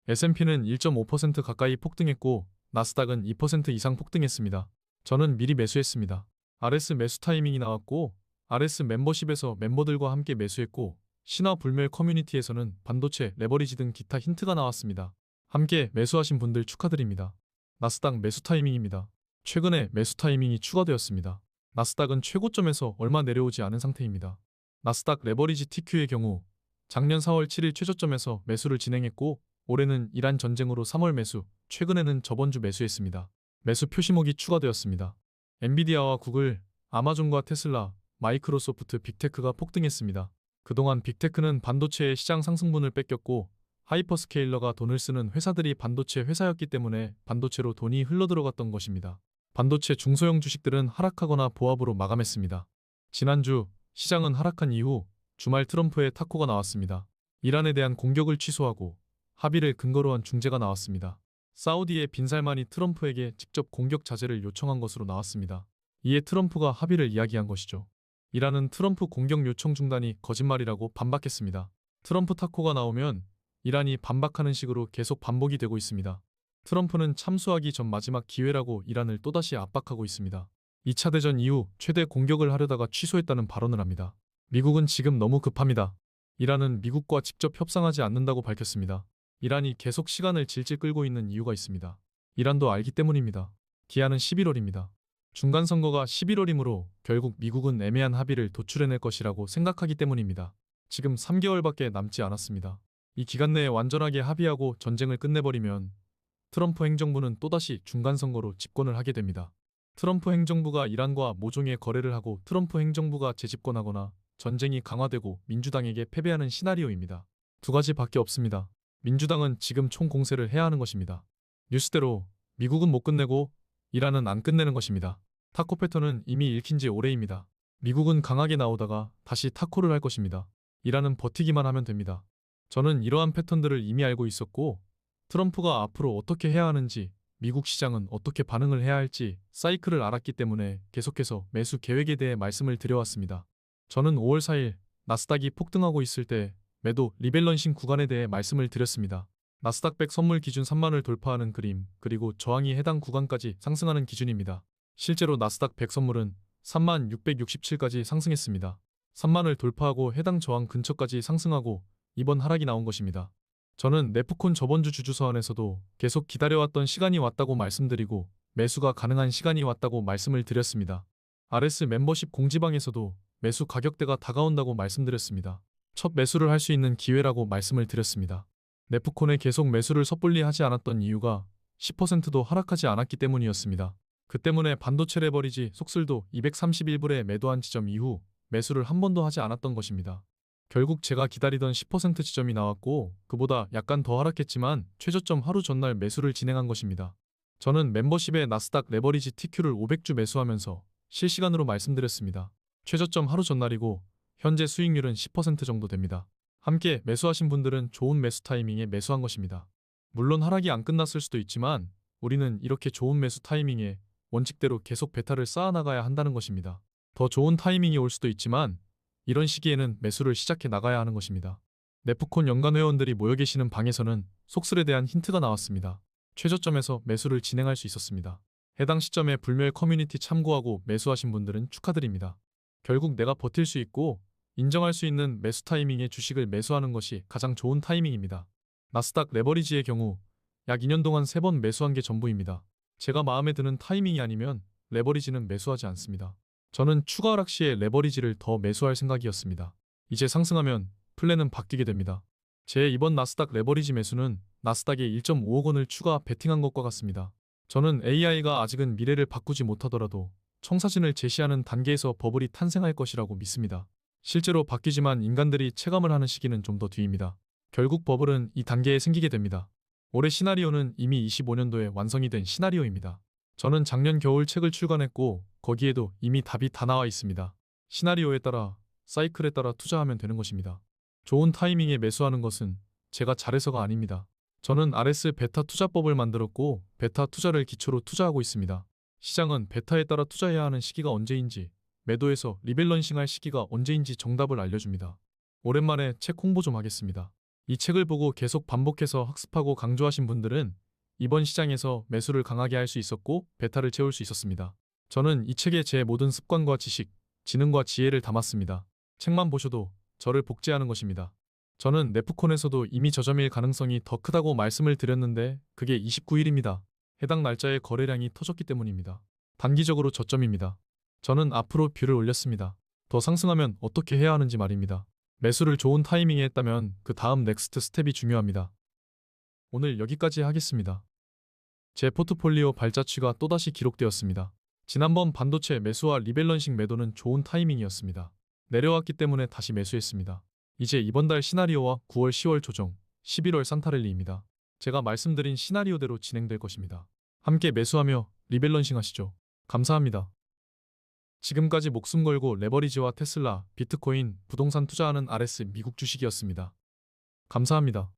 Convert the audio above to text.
S&P는 1.5% 가까이 폭등했고 나스닥은 2% 이상 폭등했습니다. 저는 미리 매수했습니다. RS 매수 타이밍이 나왔고 RS 멤버십에서 멤버들과 함께 매수했고 신화 불멸 커뮤니티에서는 반도체, 레버리지 등 기타 힌트가 나왔습니다. 함께 매수하신 분들 축하드립니다. 나스닥 매수 타이밍입니다. 최근에 매수 타이밍이 추가되었습니다. 나스닥은 최고점에서 얼마 내려오지 않은 상태입니다. 나스닥 레버리지 TQ의 경우 작년 4월 7일 최저점에서 매수를 진행했고 올해는 이란 전쟁으로 3월 매수, 최근에는 저번주 매수했습니다. 매수 표시목이 추가되었습니다. 엔비디아와 구글, 아마존과 테슬라, 마이크로소프트, 빅테크가 폭등했습니다. 그동안 빅테크는 반도체의 시장 상승분을 뺏겼고 하이퍼스케일러가 돈을 쓰는 회사들이 반도체 회사였기 때문에 반도체로 돈이 흘러들어갔던 것입니다. 반도체 중소형 주식들은 하락하거나 보합으로 마감했습니다. 지난주 시장은 하락한 이후 주말 트럼프의 타코가 나왔습니다. 이란에 대한 공격을 취소하고 합의를 근거로 한 중재가 나왔습니다. 사우디의 빈살만이 트럼프에게 직접 공격 자제를 요청한 것으로 나왔습니다. 이에 트럼프가 합의를 이야기한 것이죠. 이란은 트럼프 공격 요청 중단이 거짓말이라고 반박했습니다. 트럼프 타코가 나오면 이란이 반박하는 식으로 계속 반복이 되고 있습니다. 트럼프는 참수하기 전 마지막 기회라고 이란을 또다시 압박하고 있습니다. 2차 대전 이후 최대 공격을 하려다가 취소했다는 발언을 합니다. 미국은 지금 너무 급합니다. 이란은 미국과 직접 협상하지 않는다고 밝혔습니다. 이란이 계속 시간을 질질 끌고 있는 이유가 있습니다. 이란도 알기 때문입니다. 기한은 11월입니다. 중간선거가 11월이므로 결국 미국은 애매한 합의를 도출해낼 것이라고 생각하기 때문입니다. 지금 3개월밖에 남지 않았습니다. 이 기간 내에 완전하게 합의하고 전쟁을 끝내버리면 트럼프 행정부는 또다시 중간선거로 집권을 하게 됩니다. 트럼프 행정부가 이란과 모종의 거래를 하고 트럼프 행정부가 재집권하거나 전쟁이 강화되고 민주당에게 패배하는 시나리오입니다. 두 가지밖에 없습니다. 민주당은 지금 총공세를 해야 하는 것입니다. 뉴스대로 미국은 못 끝내고 이란은 안 끝내는 것입니다. 타코 패턴은 이미 읽힌 지 오래입니다. 미국은 강하게 나오다가 다시 타코를 할 것입니다. 이란은 버티기만 하면 됩니다. 저는 이러한 패턴들을 이미 알고 있었고 트럼프가 앞으로 어떻게 해야 하는지 미국 시장은 어떻게 반응을 해야 할지 사이클을 알았기 때문에 계속해서 매수 계획에 대해 말씀을 드려왔습니다. 저는 5월 4일 나스닥이 폭등하고 있을 때 매도 리밸런싱 구간에 대해 말씀을 드렸습니다. 나스닥 100 선물 기준 3만을 돌파하는 그림, 그리고 저항이 해당 구간까지 상승하는 기준입니다. 실제로 나스닥 100 선물은 3만 667까지 상승했습니다. 3만을 돌파하고 해당 저항 근처까지 상승하고 이번 하락이 나온 것입니다. 저는 네프콘 저번주 주주서한에서도 계속 기다려왔던 시간이 왔다고 말씀드리고 매수가 가능한 시간이 왔다고 말씀을 드렸습니다. RS 멤버십 공지방에서도 매수 가격대가 다가온다고 말씀드렸습니다. 첫 매수를 할 수 있는 기회라고 말씀을 드렸습니다. 네프콘에 계속 매수를 섣불리 하지 않았던 이유가 10%도 하락하지 않았기 때문이었습니다. 그 때문에 반도체 레버리지 속슬도 231불에 매도한 지점 이후 매수를 한 번도 하지 않았던 것입니다. 결국 제가 기다리던 10% 지점이 나왔고 그보다 약간 더 하락했지만 최저점 하루 전날 매수를 진행한 것입니다. 저는 멤버십에 나스닥 레버리지 TQ를 500주 매수하면서 실시간으로 말씀드렸습니다. 최저점 하루 전날이고 현재 수익률은 10% 정도 됩니다. 함께 매수하신 분들은 좋은 매수 타이밍에 매수한 것입니다. 물론 하락이 안 끝났을 수도 있지만 우리는 이렇게 좋은 매수 타이밍에 원칙대로 계속 베타를 쌓아나가야 한다는 것입니다. 더 좋은 타이밍이 올 수도 있지만 이런 시기에는 매수를 시작해 나가야 하는 것입니다. 네프콘 연간 회원들이 모여 계시는 방에서는 속슬에 대한 힌트가 나왔습니다. 최저점에서 매수를 진행할 수 있었습니다. 해당 시점에 불멸 커뮤니티 참고하고 매수하신 분들은 축하드립니다. 결국 내가 버틸 수 있고 인정할 수 있는 매수 타이밍에 주식을 매수하는 것이 가장 좋은 타이밍입니다. 나스닥 레버리지의 경우 약 2년 동안 3번 매수한 게 전부입니다. 제가 마음에 드는 타이밍이 아니면 레버리지는 매수하지 않습니다. 저는 추가 하락 시에 레버리지를 더 매수할 생각이었습니다. 이제 상승하면 플랜은 바뀌게 됩니다. 제 이번 나스닥 레버리지 매수는 나스닥에 1.5억 원을 추가 베팅한 것과 같습니다. 저는 AI가 아직은 미래를 바꾸지 못하더라도 청사진을 제시하는 단계에서 버블이 탄생할 것이라고 믿습니다. 실제로 바뀌지만 인간들이 체감을 하는 시기는 좀 더 뒤입니다. 결국 버블은 이 단계에 생기게 됩니다. 올해 시나리오는 이미 25년도에 완성이 된 시나리오입니다. 저는 작년 겨울 책을 출간했고 거기에도 이미 답이 다 나와 있습니다. 시나리오에 따라 사이클에 따라 투자하면 되는 것입니다. 좋은 타이밍에 매수하는 것은 제가 잘해서가 아닙니다. 저는 RS 베타 투자법을 만들었고 베타 투자를 기초로 투자하고 있습니다. 시장은 베타에 따라 투자해야 하는 시기가 언제인지 매도해서 리밸런싱할 시기가 언제인지 정답을 알려줍니다. 오랜만에 책 홍보 좀 하겠습니다. 이 책을 보고 계속 반복해서 학습하고 강조하신 분들은 이번 시장에서 매수를 강하게 할 수 있었고 베타를 채울 수 있었습니다. 저는 이 책에 제 모든 습관과 지식, 지능과 지혜를 담았습니다. 책만 보셔도 저를 복제하는 것입니다. 저는 네프콘에서도 이미 저점일 가능성이 더 크다고 말씀을 드렸는데 그게 29일입니다. 해당 날짜에 거래량이 터졌기 때문입니다. 단기적으로 저점입니다. 저는 앞으로 뷰를 올렸습니다. 더 상승하면 어떻게 해야 하는지 말입니다. 매수를 좋은 타이밍에 했다면 그 다음 넥스트 스텝이 중요합니다. 오늘 여기까지 하겠습니다. 제 포트폴리오 발자취가 또다시 기록되었습니다. 지난번 반도체 매수와 리밸런싱 매도는 좋은 타이밍이었습니다. 내려왔기 때문에 다시 매수했습니다. 이제 이번 달 시나리오와 9월 10월 조정, 11월 산타랠리입니다. 제가 말씀드린 시나리오대로 진행될 것입니다. 함께 매수하며 리밸런싱 하시죠. 감사합니다. 지금까지 목숨 걸고 레버리지와 테슬라, 비트코인, 부동산 투자하는 RS 미국 주식이었습니다. 감사합니다.